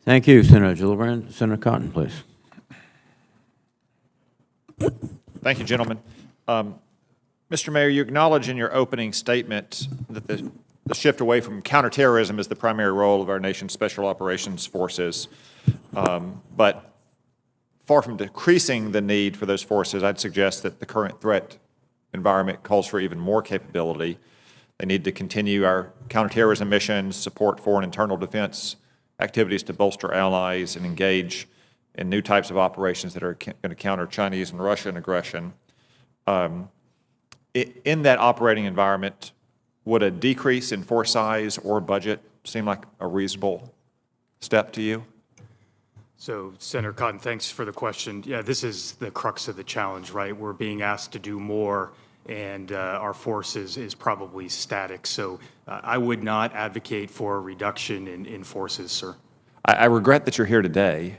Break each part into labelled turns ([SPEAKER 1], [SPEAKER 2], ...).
[SPEAKER 1] Thank you, Senator Gillibrand. Senator Cotton, please.
[SPEAKER 2] Thank you, gentlemen. Mr. Mayor, you acknowledge in your opening statement that the shift away from counterterrorism is the primary role of our nation's special operations forces. But far from decreasing the need for those forces, I'd suggest that the current threat environment calls for even more capability. They need to continue our counterterrorism missions, support foreign internal defense activities to bolster allies, and engage in new types of operations that are going to counter Chinese and Russian aggression. In that operating environment, would a decrease in force size or budget seem like a reasonable step to you?
[SPEAKER 3] So, Senator Cotton, thanks for the question. Yeah, this is the crux of the challenge, right? We're being asked to do more, and our force is probably static. So I would not advocate for a reduction in forces, sir.
[SPEAKER 2] I regret that you're here today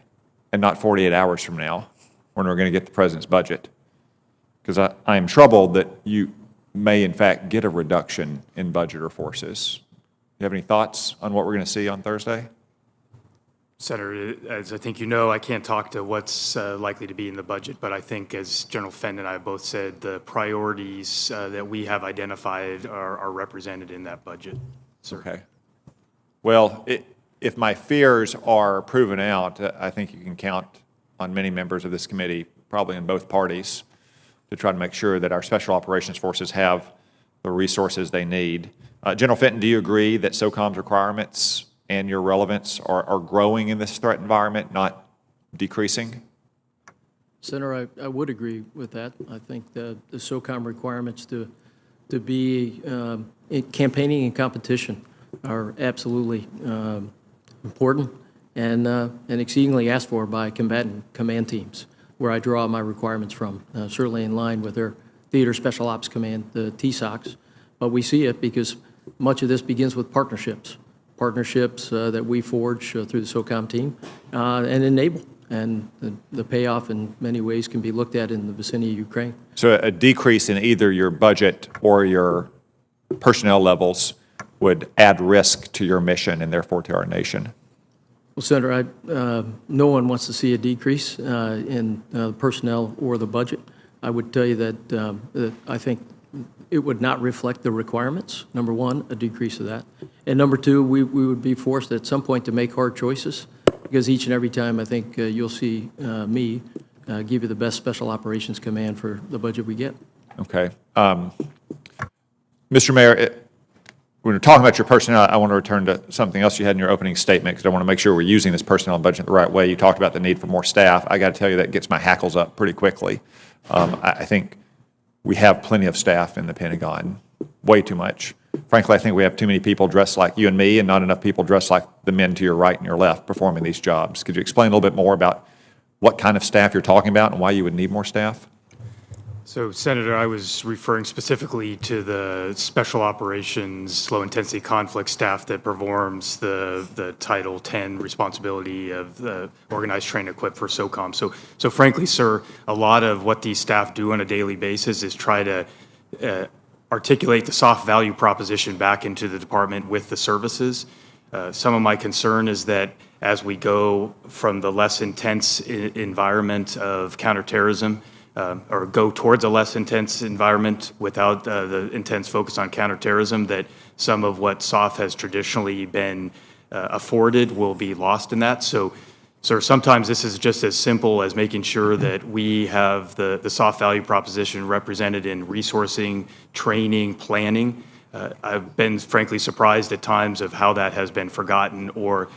[SPEAKER 2] and not 48 hours from now when we're going to get the President's budget, because I am troubled that you may, in fact, get a reduction in budget or forces. Do you have any thoughts on what we're going to see on Thursday?
[SPEAKER 3] Senator, as I think you know, I can't talk to what's likely to be in the budget, but I think, as General Fenton and I both said, the priorities that we have identified are represented in that budget, sir.
[SPEAKER 2] Okay. Well, if my fears are proven out, I think you can count on many members of this committee, probably in both parties, to try to make sure that our special operations forces have the resources they need. General Fenton, do you agree that SOCOM's requirements and your relevance are growing in this threat environment, not decreasing?
[SPEAKER 4] Senator, I would agree with that. I think the SOCOM requirements to be in campaigning and competition are absolutely important and exceedingly asked for by combatant command teams, where I draw my requirements from, certainly in line with their Theater Special Ops Command, the TSOCs. But we see it because much of this begins with partnerships that we forge through the SOCOM team and enable. And the payoff in many ways can be looked at in the vicinity of Ukraine.
[SPEAKER 2] So a decrease in either your budget or your personnel levels would add risk to your mission and therefore to our nation?
[SPEAKER 4] Well, Senator, no one wants to see a decrease in personnel or the budget. I would tell you that I think it would not reflect the requirements, number one, a decrease of that. And number two, we would be forced at some point to make hard choices, because each and every time I think you'll see me give you the best Special Operations Command for the budget we get.
[SPEAKER 2] Okay. Mr. Mayor, when we're talking about your personnel, I want to return to something else you had in your opening statement, because I want to make sure we're using this personnel budget the right way. You talked about the need for more staff. I got to tell you, that gets my hackles up pretty quickly. I think we have plenty of staff in the Pentagon, way too much. Frankly, I think we have too many people dressed like you and me and not enough people dressed like the men to your right and your left performing these jobs. Could you explain a little bit more about what kind of staff you're talking about and why you would need more staff?
[SPEAKER 3] So, Senator, I was referring specifically to the Special Operations Low-Intensity Conflict staff that performs the Title 10 responsibility of the Organized, Train, Equip for SOCOM. So frankly, sir, a lot of what these staff do on a daily basis is try to articulate the soft value proposition back into the department with the services. Some of my concern is that as we go from the less intense environment of counterterrorism, or go towards a less intense environment without the intense focus on counterterrorism, that some of what SOF has traditionally been afforded will be lost in that. So sometimes this is just as simple as making sure that we have the soft value proposition represented in resourcing, training, planning. I've been frankly surprised at times of how that has been forgotten or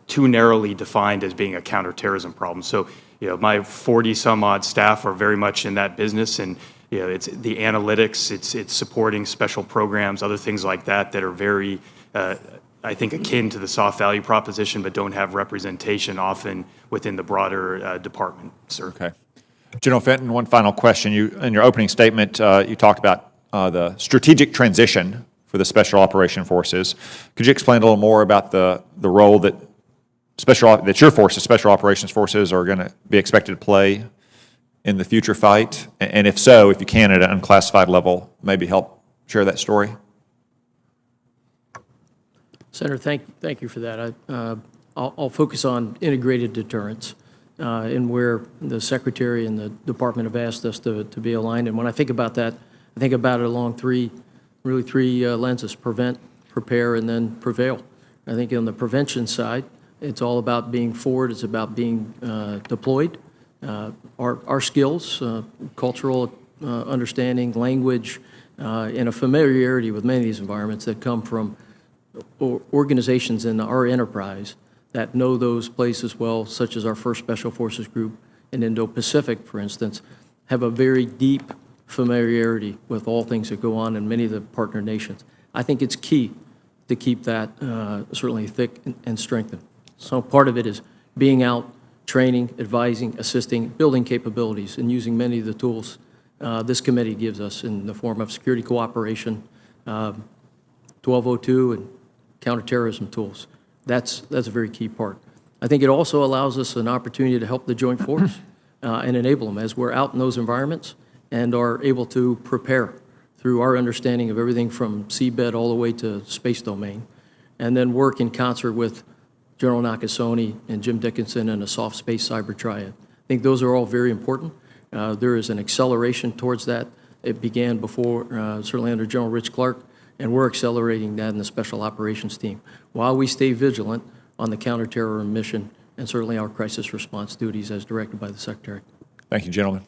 [SPEAKER 3] too narrowly defined as being a counterterrorism problem. So, my 40-some-odd staff are very much in that business, and it's the analytics, it's supporting special programs, other things like that are very, I think, akin to the soft value proposition, but don't have representation often within the broader department, sir.
[SPEAKER 2] Okay. General Fenton, one final question. In your opening statement, you talked about the strategic transition for the Special Operation Forces. Could you explain a little more about the role that your forces, Special Operations Forces, are going to be expected to play in the future fight? And if so, if you can, at an unclassified level, maybe help share that story?
[SPEAKER 4] Senator, thank you for that. I'll focus on integrated deterrence and where the Secretary and the Department have asked us to be aligned. And when I think about that, I think about it along three lenses: prevent, prepare, and then prevail. I think on the prevention side, it's all about being forward. It's about being deployed. Our skills, cultural understanding, language, and a familiarity with many of these environments that come from organizations in our enterprise that know those places well, such as our 1st Special Forces Group in Indo-Pacific, for instance, have a very deep familiarity with all things that go on in many of the partner nations. I think it's key to keep that certainly thick and strengthened. So part of it is being out, training, advising, assisting, building capabilities, and using many of the tools this committee gives us in the form of security cooperation, 1202, and counterterrorism tools. That's a very key part. I think it also allows us an opportunity to help the joint force and enable them as we're out in those environments and are able to prepare through our understanding of everything from seabed all the way to space domain, and then work in concert with General Nakasone and Jim Dickinson and a soft space cyber triad. I think those are all very important. There is an acceleration towards that. It began before, certainly under General Rich Clark, and we're accelerating that in the Special Operations team while we stay vigilant on the counterterror mission and certainly our crisis response duties as directed by the Secretary.
[SPEAKER 2] Thank you, gentlemen.